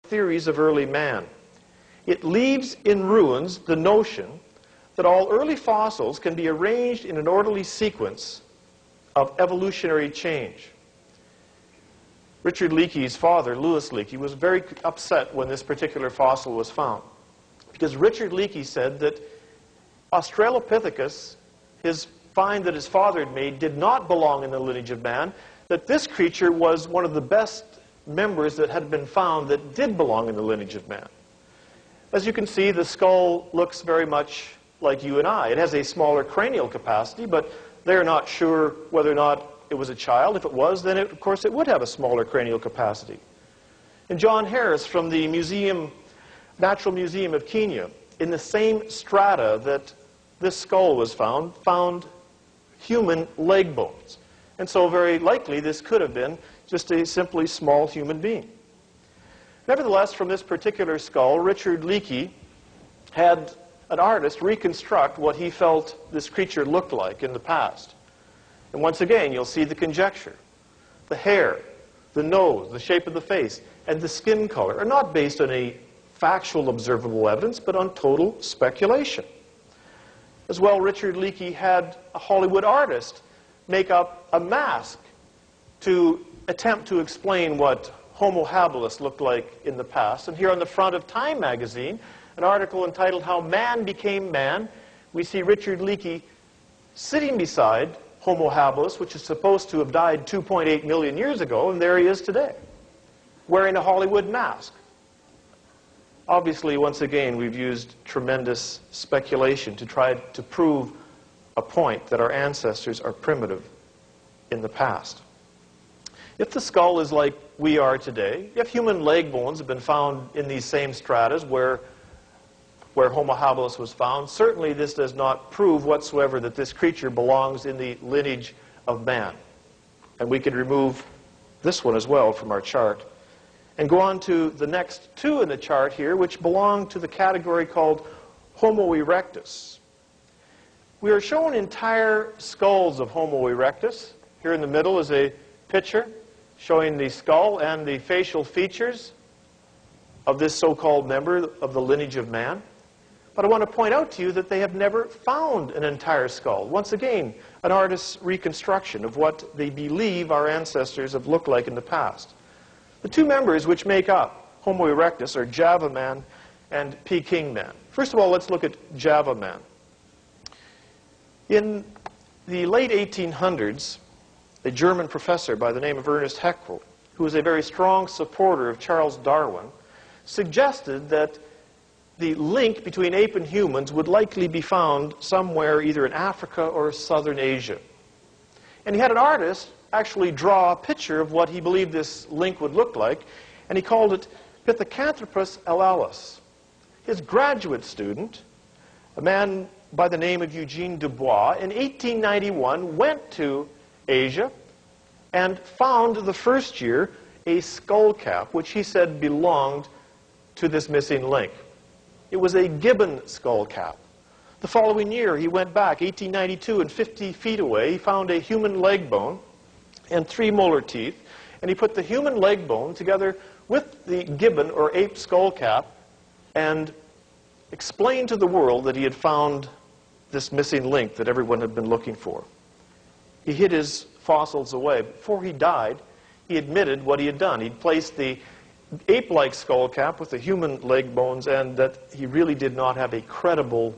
theories of early man. It leaves in ruins the notion that all early fossils can be arranged in an orderly sequence of evolutionary change. Richard Leakey's father, Louis Leakey, was very upset when this particular fossil was found, because Richard Leakey said that Australopithecus, his find that his father had made, did not belong in the lineage of man, that this creature was one of the best members that had been found that did belong in the lineage of man. As you can see, the skull looks very much like you and I. It has a smaller cranial capacity, but they're not sure whether or not it was a child. If it was, then of course it would have a smaller cranial capacity. And John Harris from the Natural Museum of Kenya, in the same strata that this skull was found human leg bones. And so very likely this could have been just a simply small human being. Nevertheless, from this particular skull, Richard Leakey had an artist reconstruct what he felt this creature looked like in the past. And once again, you'll see the conjecture. The hair, the nose, the shape of the face, and the skin color are not based on any factual observable evidence, but on total speculation. As well, Richard Leakey had a Hollywood artist make up a mask to attempt to explain what Homo habilis looked like in the past. And here on the front of Time magazine, an article entitled How Man Became Man, we see Richard Leakey sitting beside Homo habilis, which is supposed to have died 2.8 million years ago, and there he is today, wearing a Hollywood mask. Obviously, once again, we've used tremendous speculation to try to prove a point that our ancestors are primitive in the past. If the skull is like we are today, if human leg bones have been found in these same stratas where Homo habilis was found, certainly this does not prove whatsoever that this creature belongs in the lineage of man. And we could remove this one as well from our chart and go on to the next two in the chart here, which belong to the category called Homo erectus. We are shown entire skulls of Homo erectus. Here in the middle is a picture showing the skull and the facial features of this so-called member of the lineage of man. But I want to point out to you that they have never found an entire skull. Once again, an artist's reconstruction of what they believe our ancestors have looked like in the past. The two members which make up Homo erectus are Java man and Peking man. First of all, let's look at Java man. In the late 1800s, a German professor by the name of Ernest Haeckel, who was a very strong supporter of Charles Darwin, suggested that the link between ape and humans would likely be found somewhere either in Africa or southern Asia. And he had an artist actually draw a picture of what he believed this link would look like, and he called it Pithecanthropus alalis. His graduate student, a man by the name of Eugene Dubois, in 1891 went to Asia and found the first year a skull cap, which he said belonged to this missing link. It was a gibbon skull cap. The following year, he went back, 1892, and 50 feet away, he found a human leg bone and 3 molar teeth, and he put the human leg bone together with the gibbon or ape skull cap and explained to the world that he had found this missing link that everyone had been looking for. He hid his fossils away. Before he died, he admitted what he had done. He'd placed the ape-like skull cap with the human leg bones, and that he really did not have a credible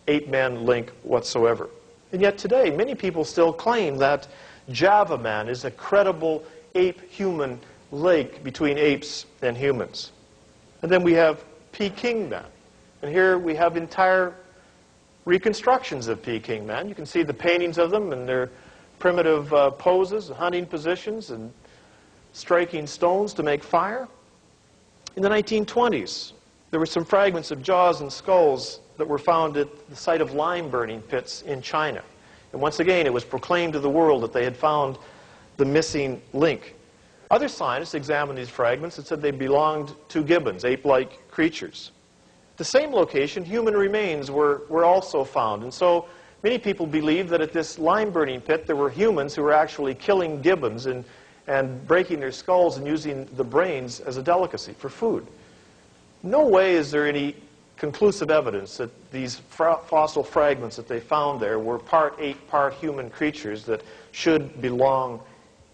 ape-man link whatsoever. And yet today, many people still claim that Java man is a credible ape-human link between apes and humans. And then we have Peking man. And here we have entire reconstructions of Peking man. You can see the paintings of them and their primitive poses, hunting positions, and striking stones to make fire. In the 1920s, there were some fragments of jaws and skulls that were found at the site of lime burning pits in China. And once again, it was proclaimed to the world that they had found the missing link. Other scientists examined these fragments and said they belonged to gibbons, ape-like creatures. At the same location, human remains were also found. And so many people believe that at this lime burning pit, there were humans who were actually killing gibbons and and breaking their skulls and using the brains as a delicacy for food. No way is there any conclusive evidence that these fossil fragments that they found there were part ape, part human creatures that should belong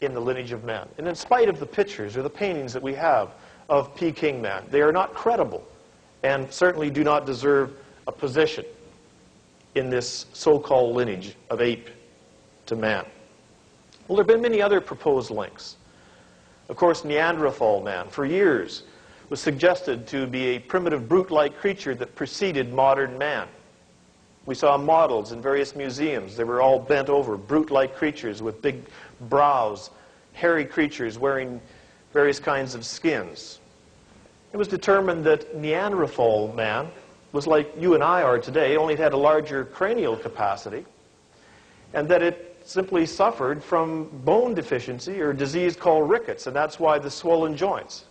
in the lineage of man. And in spite of the pictures or the paintings that we have of Peking man, they are not credible and certainly do not deserve a position in this so-called lineage of ape to man. Well, there have been many other proposed links. Of course, Neanderthal man, for years, was suggested to be a primitive brute-like creature that preceded modern man. We saw models in various museums. They were all bent over, brute-like creatures with big brows, hairy creatures wearing various kinds of skins. It was determined that Neanderthal man was like you and I are today, only it had a larger cranial capacity, and that it simply suffered from bone deficiency or disease called rickets, and that's why the swollen joints.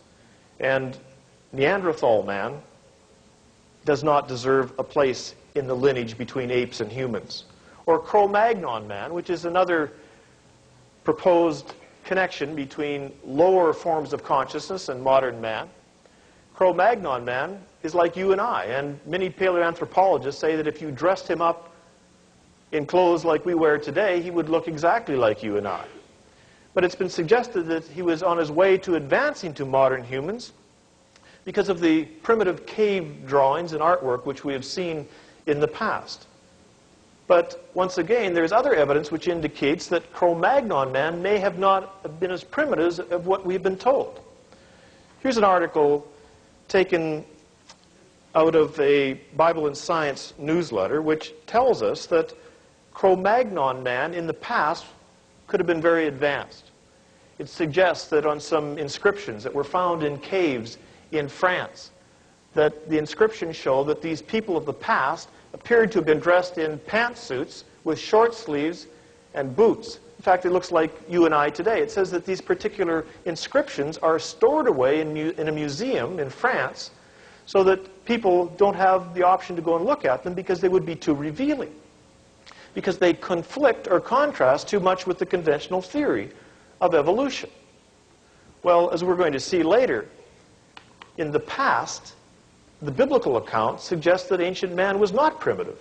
And Neanderthal man does not deserve a place in the lineage between apes and humans. Or Cro-Magnon man, which is another proposed connection between lower forms of consciousness and modern man. Cro-Magnon man is like you and I, and many paleoanthropologists say that if you dressed him up in clothes like we wear today, he would look exactly like you and I. But it's been suggested that he was on his way to advancing to modern humans because of the primitive cave drawings and artwork which we have seen in the past. But once again, there's other evidence which indicates that Cro-Magnon man may have not been as primitive as what we've been told. Here's an article taken out of a Bible and Science newsletter which tells us that Cro-Magnon man in the past could have been very advanced. It suggests that on some inscriptions that were found in caves in France, that the inscriptions show that these people of the past appeared to have been dressed in pantsuits with short sleeves and boots. In fact, it looks like you and I today. It says that these particular inscriptions are stored away in a museum in France so that people don't have the option to go and look at them because they would be too revealing, because they conflict or contrast too much with the conventional theory of evolution. Well, as we're going to see later, in the past, the biblical account suggests that ancient man was not primitive,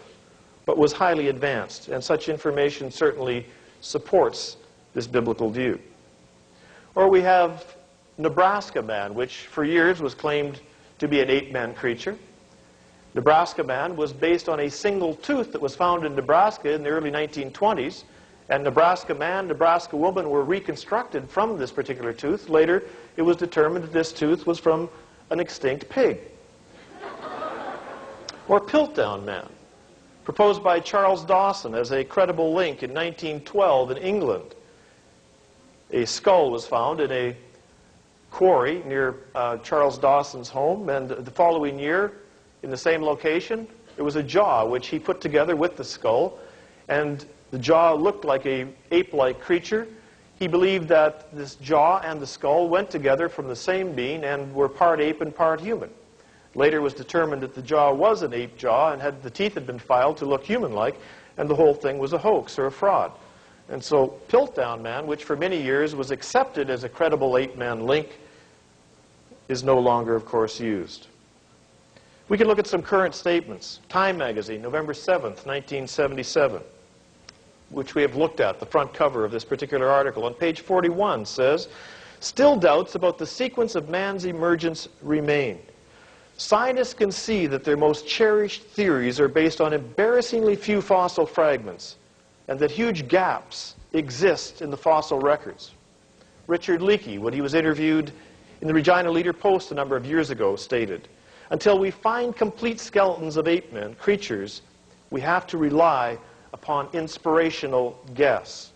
but was highly advanced, and such information certainly supports this biblical view. Or we have Nebraska man, which for years was claimed to be an ape-man creature. Nebraska man was based on a single tooth that was found in Nebraska in the early 1920s, and Nebraska man, Nebraska woman were reconstructed from this particular tooth. Later, it was determined that this tooth was from an extinct pig. Or Piltdown man, proposed by Charles Dawson as a credible link in 1912 in England. A skull was found in a quarry near Charles Dawson's home, and the following year, in the same location, there was a jaw which he put together with the skull, and the jaw looked like an ape-like creature. He believed that this jaw and the skull went together from the same being and were part ape and part human. Later it was determined that the jaw was an ape jaw and the teeth had been filed to look human-like, and the whole thing was a hoax or a fraud. And so Piltdown man, which for many years was accepted as a credible ape-man link, is no longer, of course, used. We can look at some current statements. Time magazine, November 7th, 1977, which we have looked at, the front cover of this particular article. On page 41 says, "Still doubts about the sequence of man's emergence remain. Scientists can see that their most cherished theories are based on embarrassingly few fossil fragments, and that huge gaps exist in the fossil records." Richard Leakey, when he was interviewed in the Regina Leader-Post a number of years ago, stated, "Until we find complete skeletons of ape-men, creatures, we have to rely upon inspirational guess."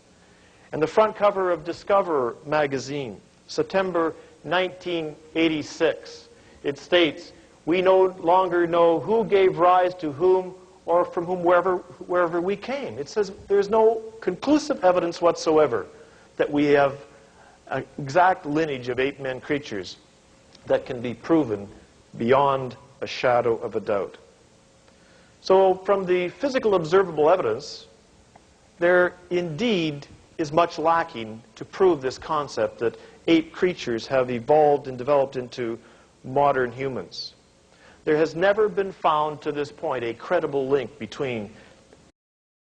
And the front cover of Discover magazine, September 1986, it states, "We no longer know who gave rise to whom or from whom wherever we came." It says there's no conclusive evidence whatsoever that we have an exact lineage of ape-men creatures that can be proven beyond a shadow of a doubt. So from the physical observable evidence, there indeed is much lacking to prove this concept that ape creatures have evolved and developed into modern humans. There has never been found to this point a credible link between